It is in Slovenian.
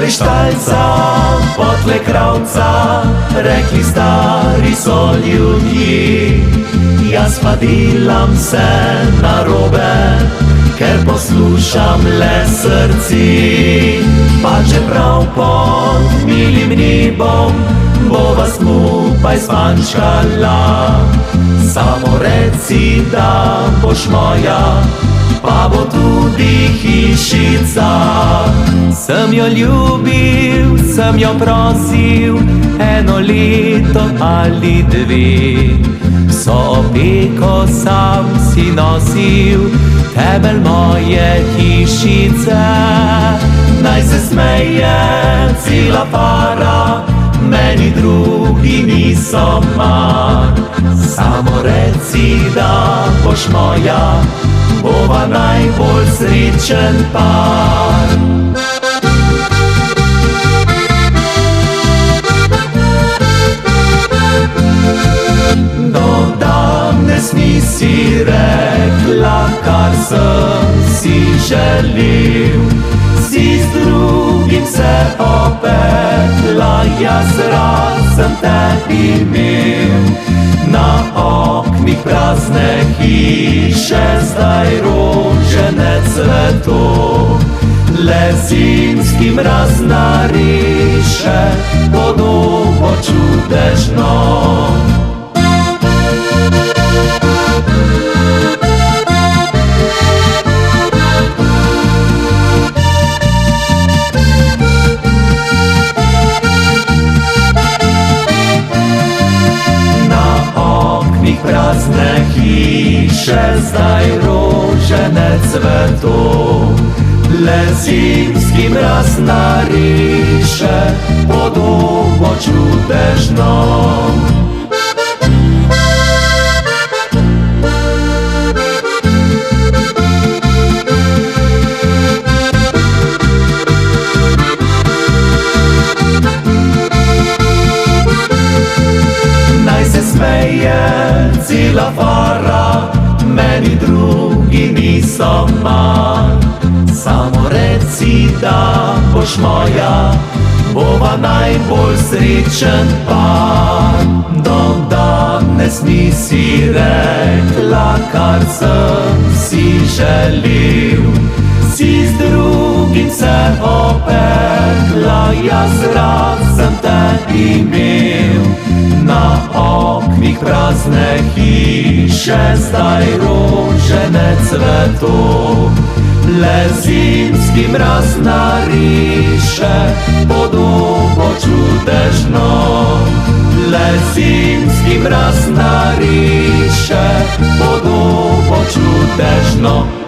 kryształca, potle krawca, rekli stari so ljudje. Jaz pa delam se narobe, ker poslušam le srci. Pa čeprav pod milim nebom bova skupaj spančkala, samo reci, da boš moja, pa bo tudi hišica. Sem jo ljubil, sem jo prosil, eno leto ali dve. Vso opeko sam si nosil, temelj moje hišice. Naj se smeje cela para, meni drugi niso mar. Samo reci, da boš moja, bova najbolj srečen par. Do danes nisi rekla, kar sem si želel. Si z drugim se opekla, jaz rad sem te imel. Na oknih prazne hiše, zdaj rože ne cveto. Le zimski mraz nariše podobo čudežno. Prazne hiše, zdaj rože ne cveto. Le zimski mraz nariše podobo čudežno. Naj se smeje cela para, meni drugi niso mar. Samo reci, da boš moja, bova najbolj srečen par. Do danes nisi rekla, kar sem si želel. Si z drugim se opekla, jaz rad sem te imel. Na oknih prazne hiše, zdaj rože ne cveto. Le zimski mraz nariše podobo čudežno. Le zimski mraz nariše podobo čudežno.